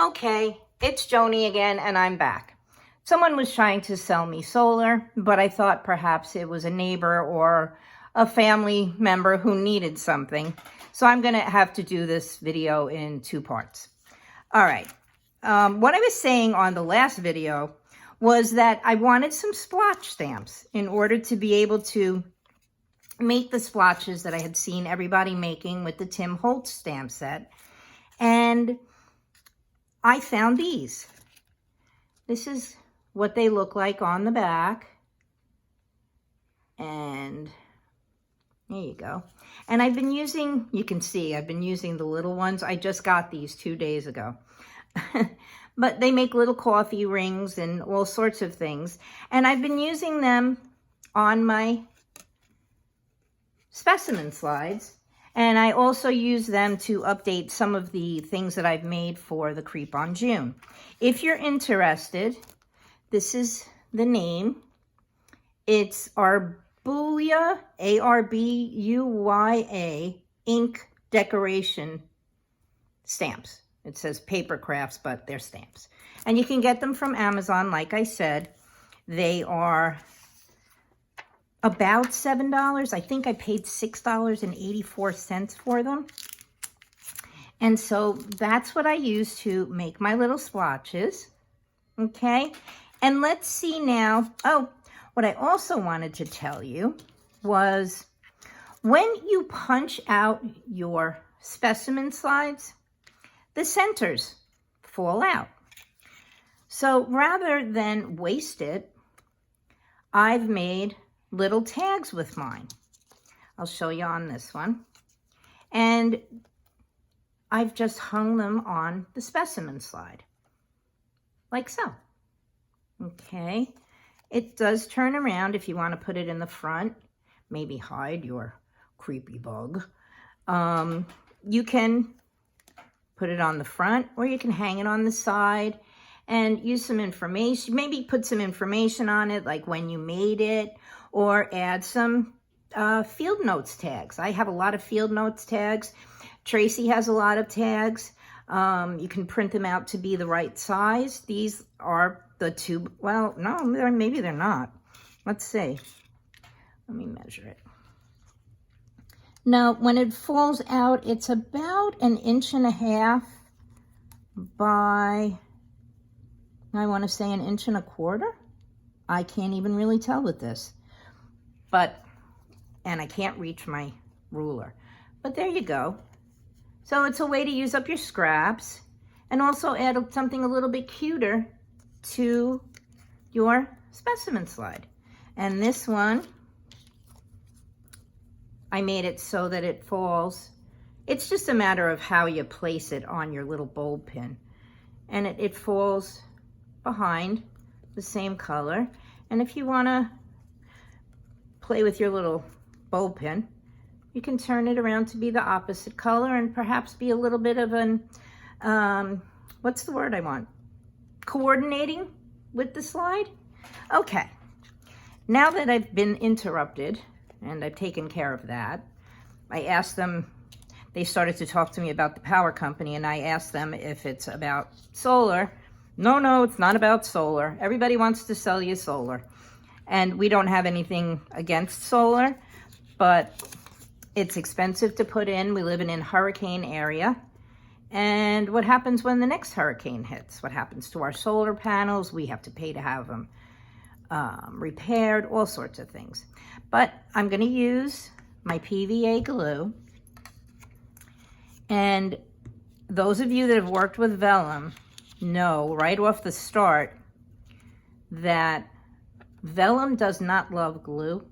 Okay, it's Joni again, and I'm back. Someone was trying to sell me solar, but I thought perhaps it was a neighbor or a family member who needed something. So I'm going to have to do this video in two parts. All right. What I was saying on the last video was that I wanted some splotch stamps in order to be able to make the splotches that I had seen everybody making with the Tim Holtz stamp set. And I found these. This is what they look like on the back. And there you go. And I've been using, you can see, I've been using the little ones. I just got these 2 days ago. But they make little coffee rings and all sorts of things. And I've been using them on my specimen slides. And I also use them to update some of the things that I've made for the Creep on June. If you're interested, this is the name. It's Arbuya, A-R-B-U-Y-A, ink decoration stamps. It says paper crafts, but they're stamps. And you can get them from Amazon, like I said. They are about $7. I think I paid $6.84 for them. And so that's what I use to make my little splotches. Okay. And let's see now. Oh, what I also wanted to tell you was when you punch out your specimen slides, the centers fall out. So rather than waste it, I've made little tags with mine. I'll show you on this one. And I've just hung them on the specimen slide, like so. Okay. It does turn around if you want to put it in the front, maybe hide your creepy bug. You can put it on the front, or you can hang it on the side and use some information, maybe put some information on it, like when you made it, or add some field notes tags. I have a lot of field notes tags. Tracy has a lot of tags. You can print them out to be the right size. These are the two, well, no, maybe they're not. Let's see. Let me measure it. Now, when it falls out, it's about 1.5 inches by, I want to say 1.25 inches. I can't even really tell with this. But, and I can't reach my ruler. But there you go. So it's a way to use up your scraps and also add something a little bit cuter to your specimen slide. And this one, I made it so that it falls. It's just a matter of how you place it on your little bulb pin. And it falls behind the same color. And if you want to play with your little bulb pin, you can turn it around to be the opposite color and perhaps be a little bit of an, what's the word I want? Coordinating with the slide. Okay, now that I've been interrupted and I've taken care of that, I asked them, they started to talk to me about the power company, and I asked them if it's about solar. No, it's not about solar. Everybody wants to sell you solar. And we don't have anything against solar, but it's expensive to put in. We live in a hurricane area. And what happens when the next hurricane hits? What happens to our solar panels? We have to pay to have them repaired, all sorts of things. But I'm going to use my PVA glue. And those of you that have worked with vellum know right off the start that vellum does not love glue.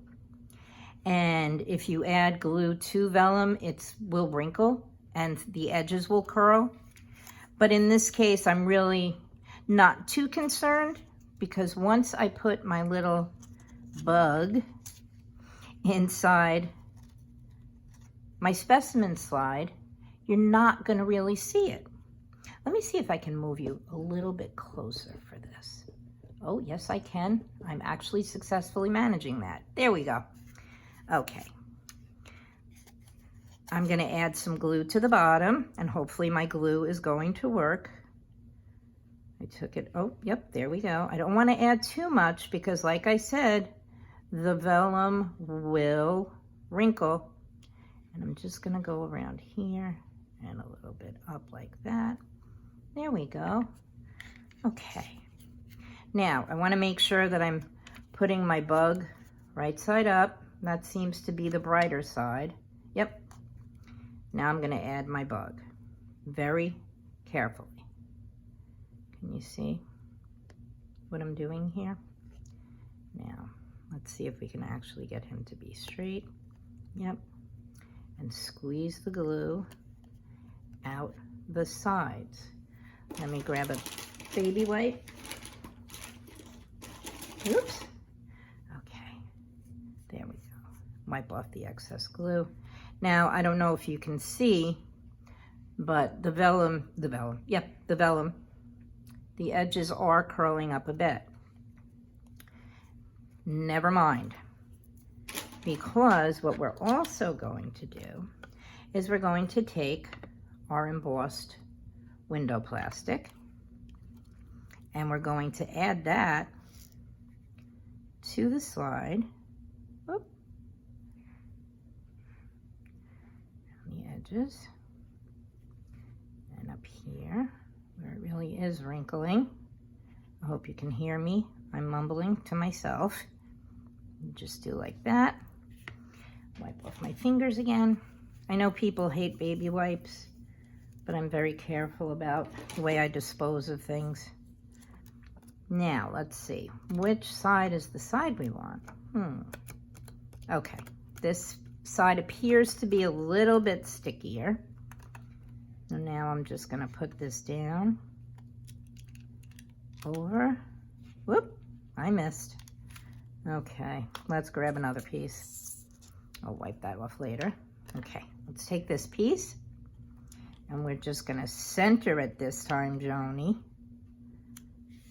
And if you add glue to vellum, it will wrinkle and the edges will curl. But in this case, I'm really not too concerned, because once I put my little bug inside my specimen slide, you're not going to really see it. Let me see if I can move you a little bit closer for this. Oh, yes, I can. I'm actually successfully managing that. There we go. Okay. I'm going to add some glue to the bottom, and hopefully my glue is going to work. I took it, oh, yep, there we go. I don't want to add too much because like I said, the vellum will wrinkle. And I'm just gonna go around here and a little bit up like that. There we go. Okay. Now, I want to make sure that I'm putting my bug right side up. That seems to be the brighter side. Yep. Now I'm going to add my bug very carefully. Can you see what I'm doing here? Now, let's see if we can actually get him to be straight. Yep. And squeeze the glue out the sides. Let me grab a baby wipe. Oops. Okay. There we go. Wipe off the excess glue. Now, I don't know if you can see, but the vellum, the edges are curling up a bit. Never mind. Because what we're also going to do is we're going to take our embossed window plastic and we're going to add that to the slide. Whoop. On the edges and up here where it really is wrinkling. I hope you can hear me. I'm mumbling to myself. Just do like that. Wipe off my fingers again. I know people hate baby wipes, but I'm very careful about the way I dispose of things. Now, let's see. Which side is the side we want? Okay. This side appears to be a little bit stickier. And now I'm just going to put this down. Over. Whoop. I missed. Okay. Let's grab another piece. I'll wipe that off later. Okay. Let's take this piece. And we're just going to center it this time, Joni,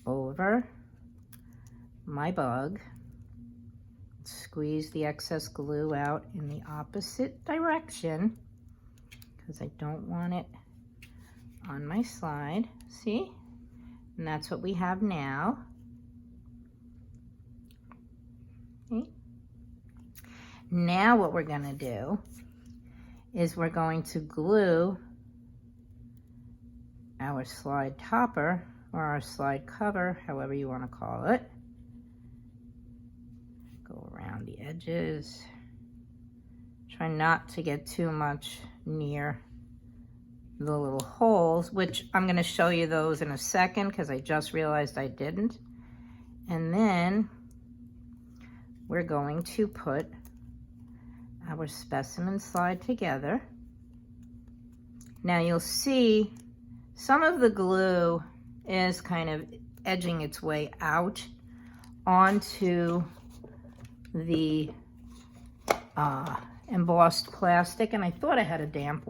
over my bug. Squeeze the excess glue out in the opposite direction because I don't want it on my slide. See? And that's what we have now. Okay. Now what we're going to do is we're going to glue our slide topper or our slide cover, however you want to call it. Go around the edges. Try not to get too much near the little holes, which I'm going to show you those in a second because I just realized I didn't. And then we're going to put our specimen slide together. Now you'll see some of the glue is kind of edging its way out onto the embossed plastic, and I thought I had a damp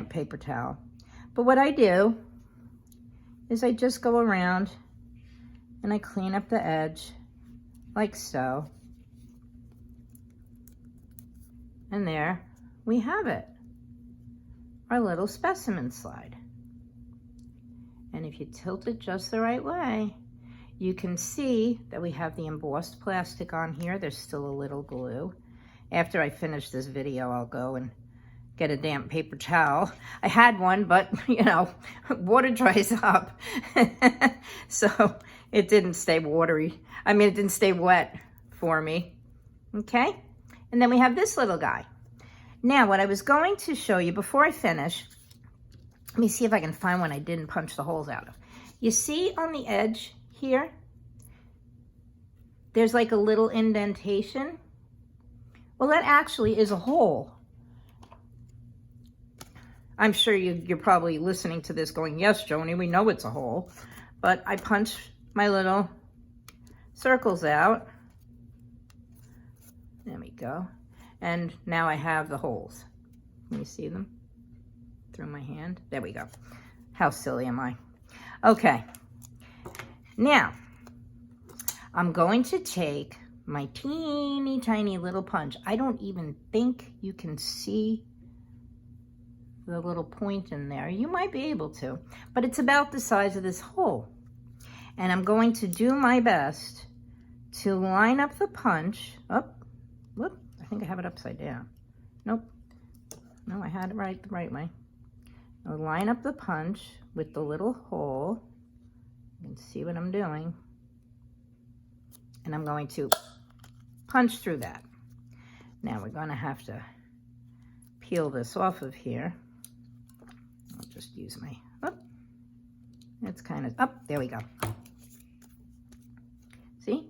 paper towel. But what I do is I just go around and I clean up the edge like so. And there we have it, our little specimen slide. And if you tilt it just the right way, you can see that we have the embossed plastic on here. There's still a little glue. After I finish this video, I'll go and get a damp paper towel. I had one, but you know, water dries up. So it didn't stay watery. I mean, it didn't stay wet for me. Okay? And then we have this little guy. Now, what I was going to show you before I finish, let me see if I can find one I didn't punch the holes out of. You see on the edge here, there's like a little indentation. Well, that actually is a hole. I'm sure you're probably listening to this going, yes, Joni, we know it's a hole. But I punched my little circles out. There we go. And now I have the holes. Can you see them through my hand? There we go. How silly am I? Okay. Now, I'm going to take my teeny, tiny little punch. I don't even think you can see the little point in there. You might be able to, but it's about the size of this hole. And I'm going to do my best to line up the punch. Oh, whoop, I think I have it upside down. Nope. No, I had it right the right way. I'll line up the punch with the little hole. You can see what I'm doing. And I'm going to punch through that. Now we're going to have to peel this off of here. I'll just use my, oh, it's kind of, up, there we go. See?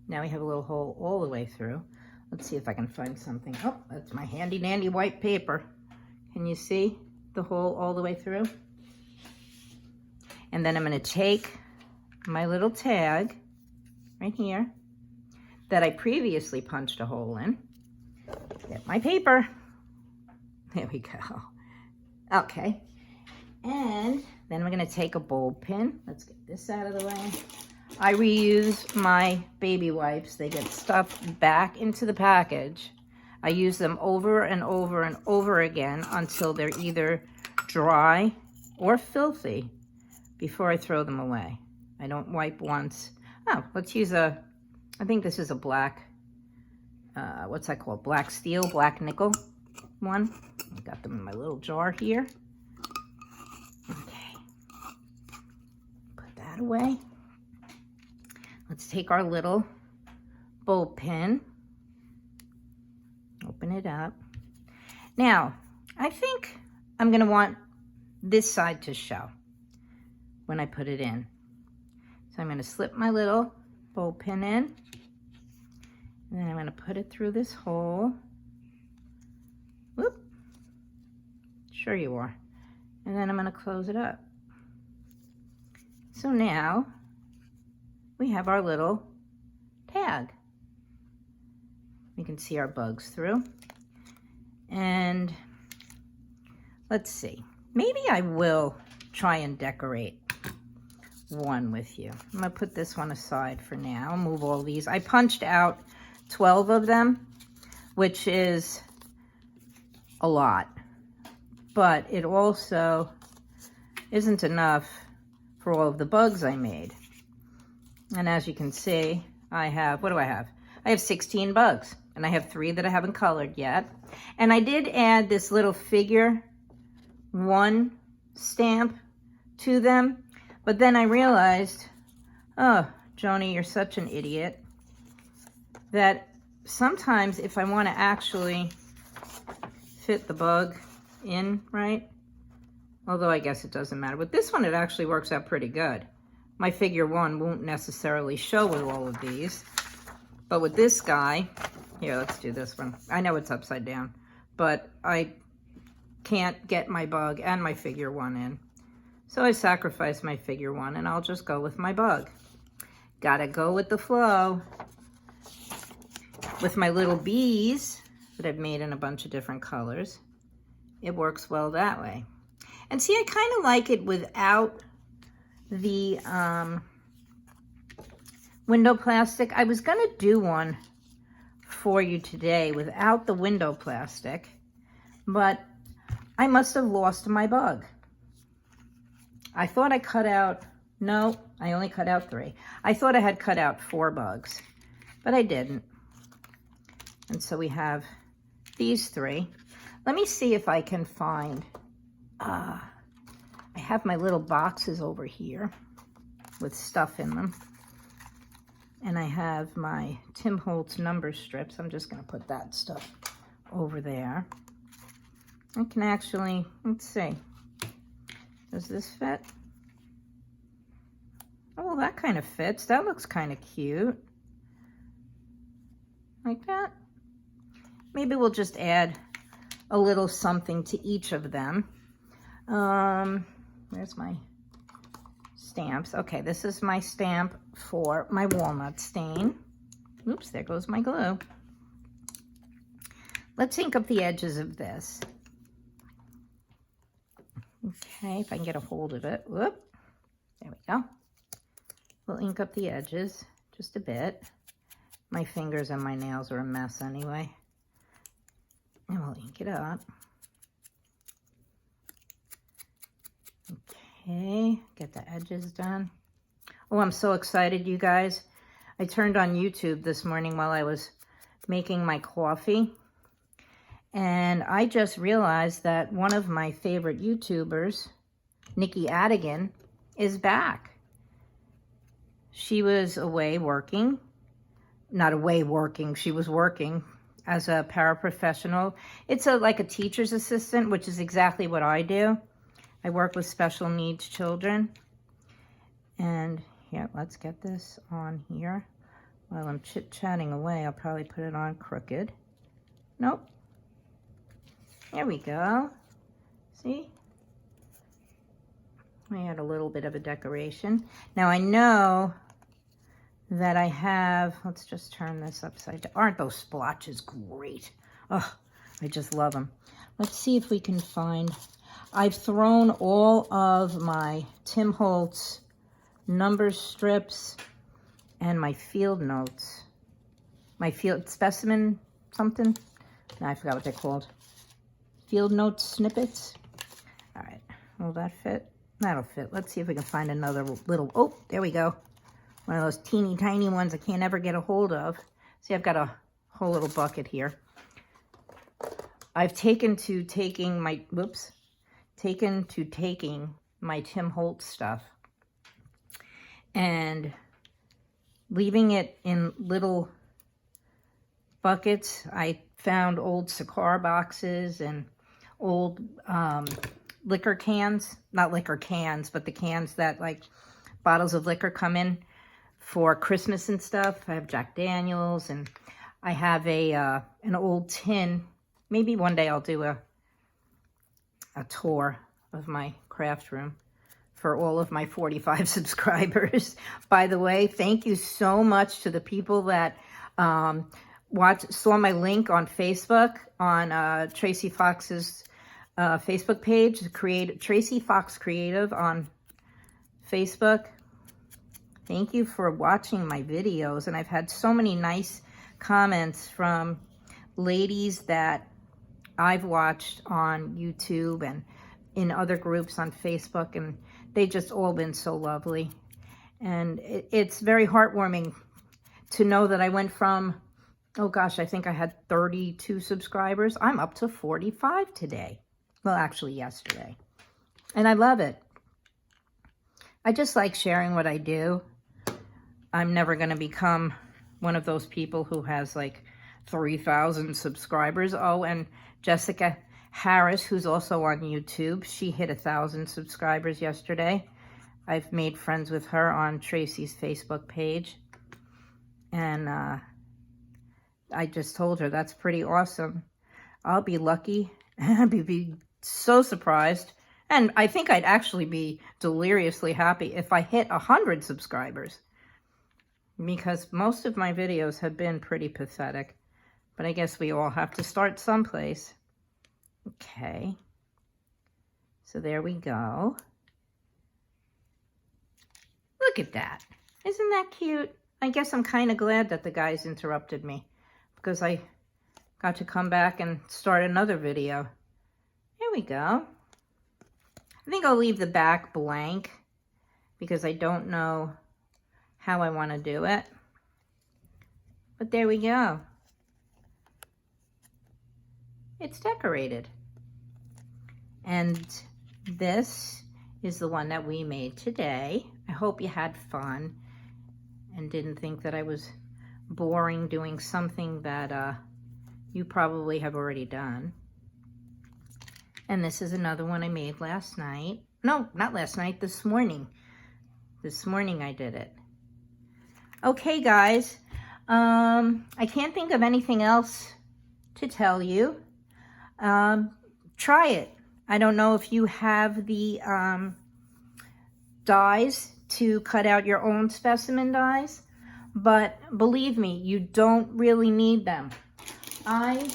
Now we have a little hole all the way through. Let's see if I can find something. Oh, that's my handy dandy white paper. Can you see the hole all the way through? And then I'm going to take my little tag right here that I previously punched a hole in. Get my paper. There we go. Okay. And then we're going to take a bulb pin. Let's get this out of the way. I reuse my baby wipes. They get stuffed back into the package. I use them over and over and over again until they're either dry or filthy before I throw them away. I don't wipe once. Oh, let's use I think this is a black, what's that called? Black steel, black nickel one. I got them in my little jar here. Okay. Put that away. Let's take our little bulb pin, open it up. Now, I think I'm going to want this side to show when I put it in. So I'm going to slip my little bulb pin in, and then I'm going to put it through this hole. Whoop. Sure you are. And then I'm going to close it up. So now we have our little tag. We can see our bugs through. And let's see. Maybe I will try and decorate one with you. I'm going to put this one aside for now. I'll move all these. I punched out 12 of them, which is a lot. But it also isn't enough for all of the bugs I made. And as you can see, I have, what do I have? I have 16 bugs, and I have 3 that I haven't colored yet. And I did add this little figure 1 stamp to them, but then I realized, oh, Joni, you're such an idiot, that sometimes if I want to actually fit the bug in, right? Although I guess it doesn't matter. With this one, it actually works out pretty good. My figure 1 won't necessarily show with all of these. But with this guy, here, let's do this one. I know it's upside down, but I can't get my bug and my figure 1 in. So I sacrifice my figure 1 and I'll just go with my bug. Gotta go with the flow. With my little bees that I've made in a bunch of different colors, it works well that way. And see, I kind of like it without the window plastic. I was going to do one for you today without the window plastic, but I must have lost my bug. I thought I cut out, no, I only cut out 3. I thought I had cut out 4 bugs, but I didn't. And so we have these 3. Let me see if I can find, I have my little boxes over here with stuff in them. And I have my Tim Holtz number strips. I'm just going to put that stuff over there. I can actually, let's see. Does this fit? Oh, well, that kind of fits. That looks kind of cute. Like that. Maybe we'll just add a little something to each of them. Where's my stamps? Okay, this is my stamp for my walnut stain. Oops, there goes my glue. Let's ink up the edges of this. Okay, if I can get a hold of it. Whoop. There we go. We'll ink up the edges just a bit. My fingers and my nails are a mess anyway. And we'll ink it up. Okay, get the edges done. Oh, I'm so excited, you guys. I turned on YouTube this morning while I was making my coffee. And I just realized that one of my favorite YouTubers, Nikki Adigan, is back. She was away working. Not away working, she was working as a paraprofessional. It's like a teacher's assistant, which is exactly what I do. I work with special needs children. And yeah, let's get this on here. While I'm chit-chatting away, I'll probably put it on crooked. Nope. There we go. See? I had a little bit of a decoration. Now I know that I have, let's just turn this upside down. Aren't those splotches great? Oh, I just love them. Let's see if we can find, I've thrown all of my Tim Holtz number strips and my field notes. My field specimen something? No, I forgot what they're called. Field note snippets. All right, will that fit? That'll fit. Let's see if we can find another little, oh, there we go. One of those teeny tiny ones I can't ever get a hold of. See, I've got a whole little bucket here. I've taken to taking my Tim Holtz stuff and leaving it in little buckets. I found old cigar boxes and old liquor cans, not liquor cans, but the cans that like bottles of liquor come in for Christmas and stuff. I have Jack Daniels, and I have an old tin. Maybe one day I'll do a tour of my craft room for all of my 45 subscribers. By the way, thank you so much to the people that saw my link on Facebook, on Tracy Fox's Facebook page, Tracy Fox Creative on Facebook. Thank you for watching my videos. And I've had so many nice comments from ladies that I've watched on YouTube and in other groups on Facebook, and they just all been so lovely. And it's very heartwarming to know that I went from, oh gosh, I think I had 32 subscribers. I'm up to 45 today. Well, actually yesterday. And I love it. I just like sharing what I do. I'm never going to become one of those people who has like 3,000 subscribers. Oh, and Jessica Harris, who's also on YouTube, she hit 1,000 subscribers yesterday. I've made friends with her on Tracy's Facebook page. And I just told her that's pretty awesome. I'll be lucky. I'd be so surprised. And I think I'd actually be deliriously happy if I hit 100 subscribers. Because most of my videos have been pretty pathetic. But I guess we all have to start someplace. Okay. So there we go. Look at that. Isn't that cute? I guess I'm kind of glad that the guys interrupted me, because I got to come back and start another video. Here we go. I think I'll leave the back blank because I don't know how I want to do it. But there we go. It's decorated. And this is the one that we made today. I hope you had fun and didn't think that I was boring doing something that you probably have already done. And this is another one I made last night. No, not last night, this morning. This morning I did it. Okay, guys. I can't think of anything else to tell you. Try it. I don't know if you have the dies to cut out your own specimen dies, but believe me, you don't really need them. I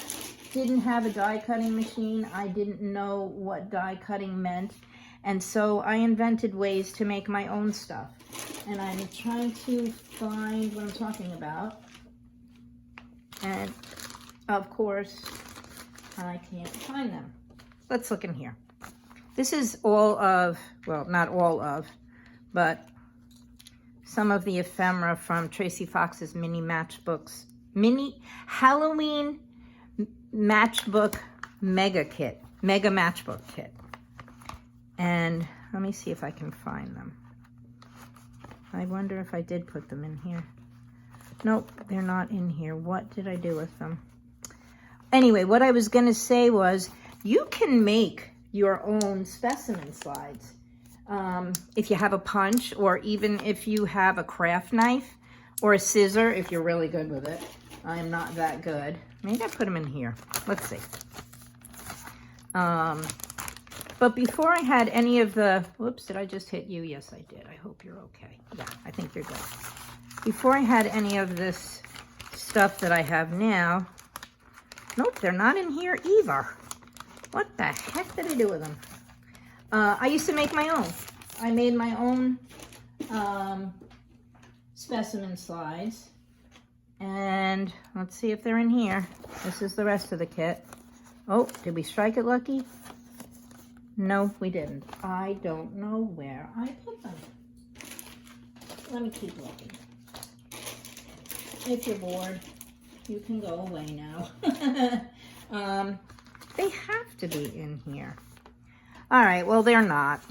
didn't have a die cutting machine. I didn't know what die cutting meant, and so I invented ways to make my own stuff. And I'm trying to find what I'm talking about. And of course, I can't find them. Let's look in here. This is all of, well, not all of, but some of the ephemera from Tracy Fox's mini matchbooks, mini Halloween matchbook mega matchbook kit. And let me see if I can find them. I wonder if I did put them in here. Nope, they're not in here. What did I do with them? Anyway, what I was going to say was you can make your own specimen slides. If you have a punch, or even if you have a craft knife or a scissor, if you're really good with it. I am not that good. Maybe I put them in here. Let's see. But before I had any of the, whoops, did I just hit you? Yes, I did. I hope you're okay. Yeah, I think you're good. Before I had any of this stuff that I have now, nope, they're not in here either. What the heck did I do with them? I used to make my own. I made my own specimen slides. And let's see if they're in here. This is the rest of the kit. Oh, did we strike it lucky? No, we didn't. I don't know where I put them. Let me keep looking. If you're bored, you can go away now. They have to be in here. All right, well, they're not.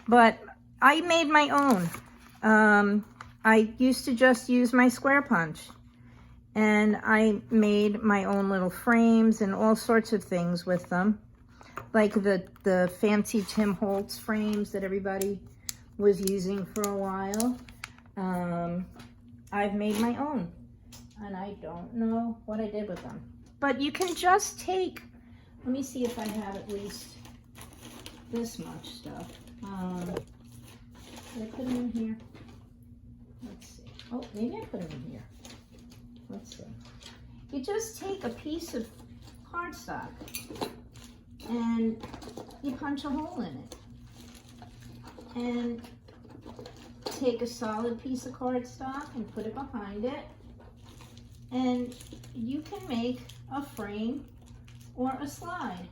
But I made my own. I used to just use my square punch. And I made my own little frames and all sorts of things with them. Like the fancy Tim Holtz frames that everybody was using for a while. I've made my own. And I don't know what I did with them. But you can just take, let me see if I have at least this much stuff. Did I put them in here? Let's see. Oh, maybe I put them in here. Let's see. You just take a piece of cardstock and you punch a hole in it. And take a solid piece of cardstock and put it behind it. And you can make a frame or a slide.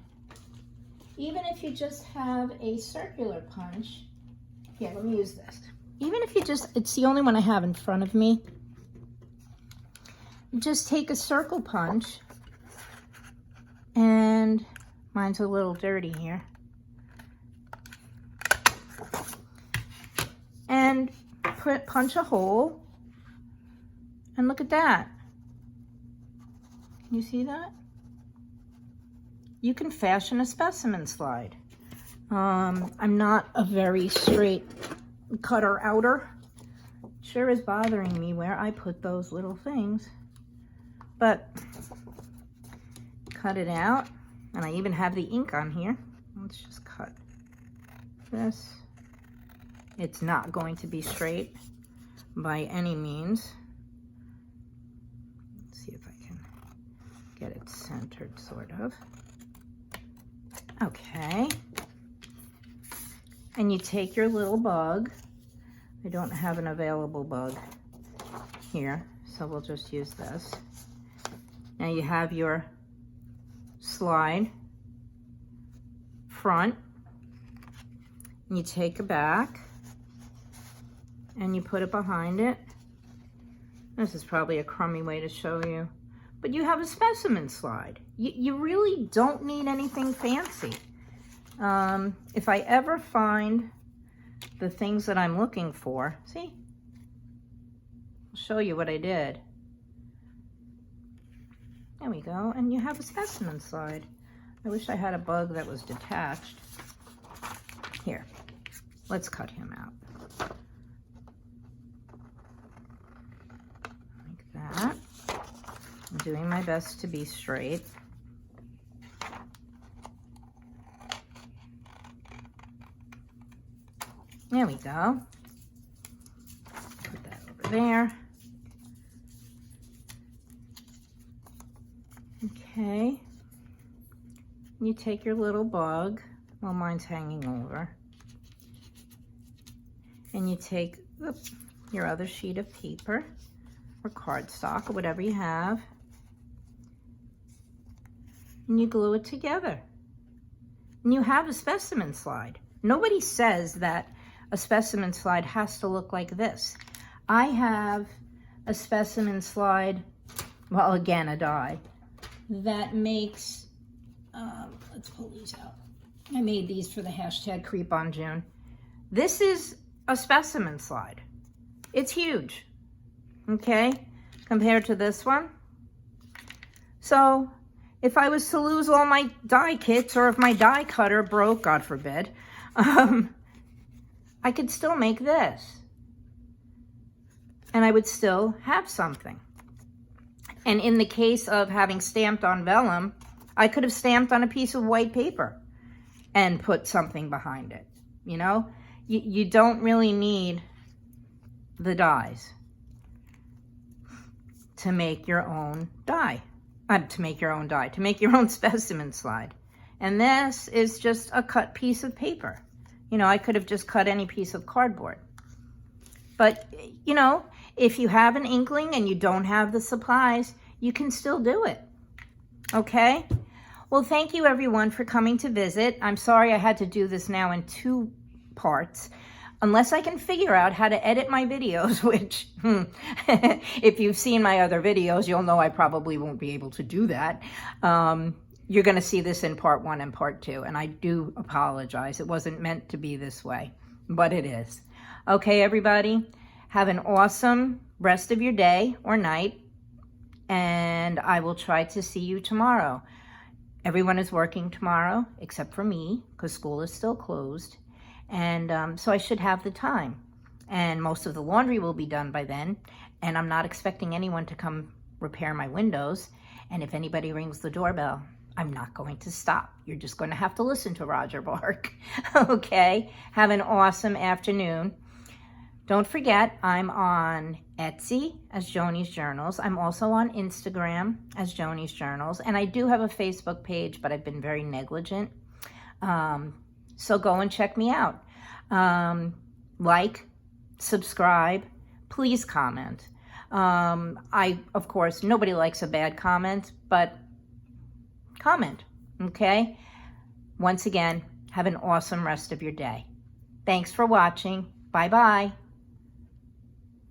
Even if you just have a circular punch. Here, let me use this. Even if you just, it's the only one I have in front of me. Just take a circle punch, and mine's a little dirty here. And punch a hole, and look at that. Can you see that? You can fashion a specimen slide. I'm not a very straight cutter outer. Sure is bothering me where I put those little things. But cut it out. And I even have the ink on here. Let's just cut this. It's not going to be straight by any means. Let's see if I can get it centered, sort of. Okay. And you take your little bug. I don't have an available bug here, so we'll just use this. Now you have your slide front, and you take a back, and you put it behind it. This is probably a crummy way to show you, but you have a specimen slide. You really don't need anything fancy. If I ever find the things that I'm looking for, see, I'll show you what I did. There we go, and you have a specimen slide. I wish I had a bug that was detached. Here, let's cut him out. Like that. I'm doing my best to be straight. There we go. Put that over there. Okay. You take your little bug, well, mine's hanging over, and you take your other sheet of paper or cardstock or whatever you have, and you glue it together. and you have a specimen slide. Nobody says that a specimen slide has to look like this. I have a specimen slide, well, again, a die, that makes, let's pull these out. I made these for the hashtag Creep on June. This is a specimen slide. It's huge, okay, compared to this one. So if I was to lose all my die kits, or if my die cutter broke, God forbid, I could still make this. And I would still have something. And in the case of having stamped on vellum, I could have stamped on a piece of white paper and put something behind it. You know, you don't really need the dies to make your own die. To make your own specimen slide. And this is just a cut piece of paper. You know, I could have just cut any piece of cardboard. But, you know, if you have an inkling and you don't have the supplies, you can still do it. Okay? Well, thank you everyone for coming to visit. I'm sorry I had to do this now in 2 parts. Unless I can figure out how to edit my videos, which, if you've seen my other videos, you'll know I probably won't be able to do that. You're going to see this in part 1 and part 2, and I do apologize. It wasn't meant to be this way, but it is. Okay, everybody, have an awesome rest of your day or night, and I will try to see you tomorrow. Everyone is working tomorrow, except for me, because school is still closed. And so I should have the time. And most of the laundry will be done by then. And I'm not expecting anyone to come repair my windows. And if anybody rings the doorbell, I'm not going to stop. You're just going to have to listen to Roger bark. Okay? Have an awesome afternoon. Don't forget, I'm on Etsy as Joni's Journals. I'm also on Instagram as Joni's Journals. And I do have a Facebook page, but I've been very negligent. So go and check me out. Like, subscribe, please comment. Of course, nobody likes a bad comment, but comment, okay? Once again, have an awesome rest of your day. Thanks for watching. Bye-bye.